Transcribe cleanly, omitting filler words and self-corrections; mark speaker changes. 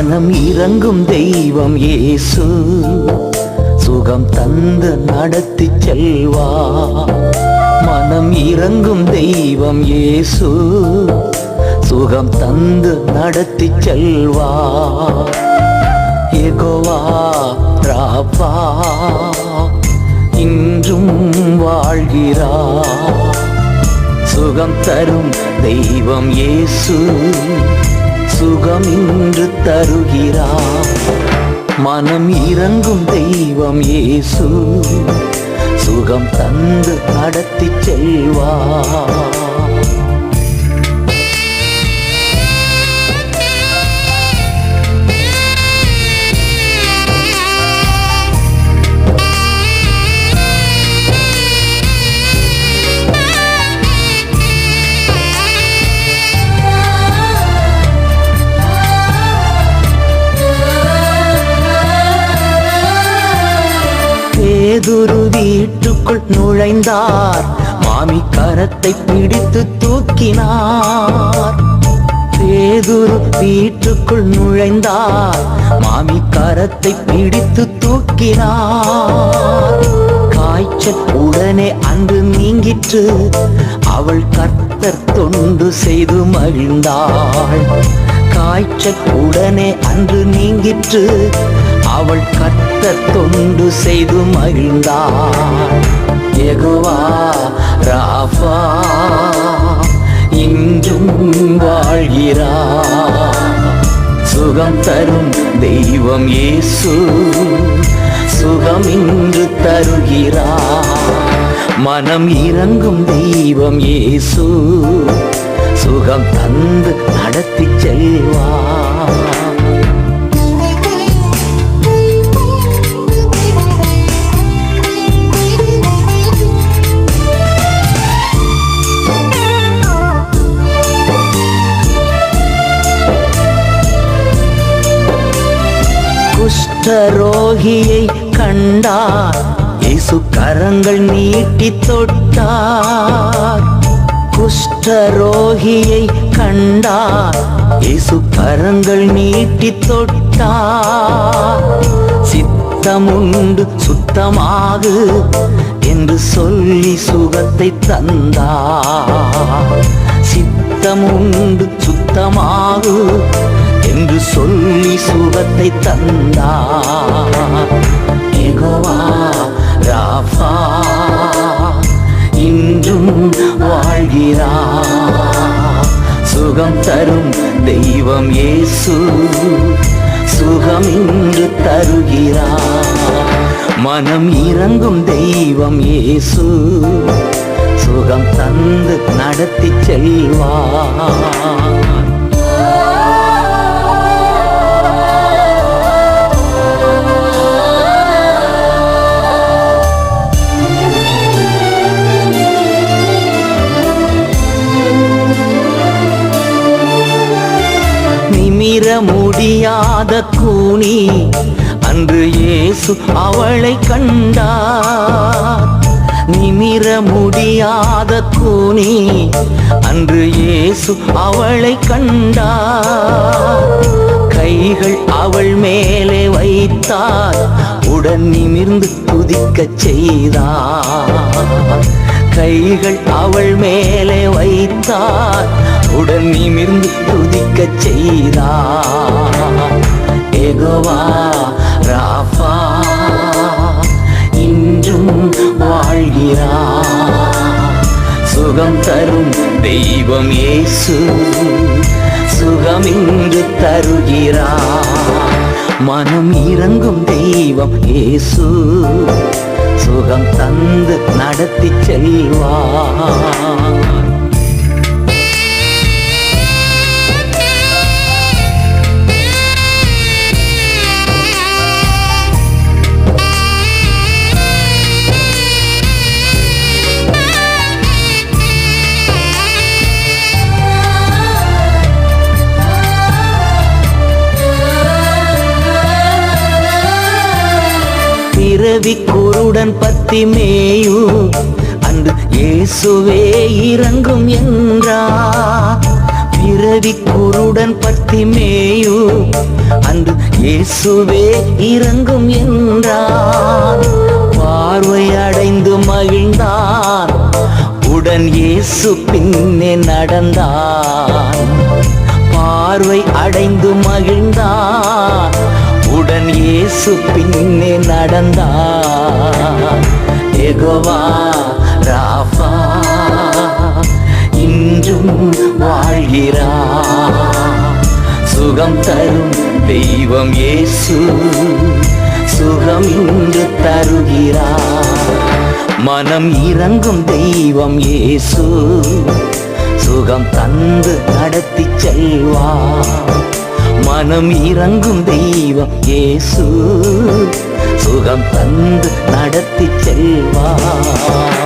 Speaker 1: மனம் இறங்கும் தெய்வம் இயேசு, சுகம் தந்து நடத்தி செல்வா. மனம் இறங்கும் தெய்வம் இயேசு, சுகம் தந்து நடத்தி செல்வா. யெகோவா ராபா இன்றும் வாழ்கிறார். சுகம் தரும் தெய்வம் இயேசு, சுகம் இன்று தருகிறார். மனம் இறங்கும் தெய்வம் இயேசு, சுகம் தந்து நடத்தி செல்வார். பேதுரு வீட்டுக்குள் நுழைந்தார், மாமி கரத்தை பிடித்து தூக்கினார். பேதுரு வீட்டுக்குள் நுழைந்தார், மாமி கரத்தை பிடித்து தூக்கினார். காய்ச்சல் உடனே அன்று நீங்கிற்று, அவள் கர்த்தர் தொண்டு செய்து மகிழ்ந்தாள். காய்ச்சல் உடனே அன்று நீங்கிற்று, அவள் கர்த்தர் தொண்டு செய்து மகிழ்ந்தாள். யெகோவா ராபா இன்றும் வாழ்கிறார். சுகம் தரும் தெய்வம் இயேசு, சுகம் இன்று தருகிறார். மனம் இறங்கும் தெய்வம் இயேசு, சுகம் தந்து நடத்தி செல்வார். குஷ்டரோகியை கண்டார், இயேசு கரங்கள் நீட்டி தொட்டார். குஷ்டரோகியை கண்டார், இயேசு கரங்கள் நீட்டி தொட்டார். சித்தமுண்டு சுத்தமாகு என்று சொல்லி சுகத்தை தந்தார். சித்தமுண்டு சுத்தமாகு என்று சொல்லி சுகத்தை தந்தார். யெகோவா ராபா இன்றும் வாழ்கிறார். சுகம் தரும் தெய்வம் இயேசு, சுகம் இன்று தருகிறார். மனம் இறங்கும் தெய்வம் இயேசு, சுகம் தந்து நடத்தி செல்வார். நிமிர முடியாத கூனி அன்று இயேசு அவளை கண்டார். நிமிர முடியாத கூனி அன்று இயேசு அவளை கண்டார். கைகள் அவள் மேலே வைத்தார், உடன் நிமிர்ந்து துதிக்கச் செய்தார். கைகள் அவள் மேலே வைத்தார், உடன் நிமிர்ந்து துதிக்கச் செய்தார். யெகோவா ராபா இன்றும் வாழ்கிறார். சுகம் தரும் தெய்வம் இயேசு, சுகம் இன்று தருகிறார். மனம் இறங்கும் தெய்வம் இயேசு, சுகம் தந்து நடத்தி செல்வார். பிறவி குருடன் பத்திமேயு அன்று இயேசுவே இறங்கும் என்றார். பிறவி குருடன் பத்திமேயு அன்று இயேசுவே இறங்கும் என்றார். பார்வை அடைந்து மகிழ்ந்தான், உடன் இயேசு பின்னே நடந்தான். பார்வை அடைந்து மகிழ்ந்தான், உடன் இயேசு பின்னே நடந்தான். யெகோவா ராஃபா இன்றும் வாழ்கிறார். சுகம் தரும் தெய்வம் இயேசு, சுகம் இன்று தருகிறார். மனம் இறங்கும் தெய்வம் இயேசு, சுகம் தந்து நடத்தி செல்வார். மனம் இறங்கும் தெய்வம் இயேசு, சுகம் தந்து நடத்தி செல்வார்.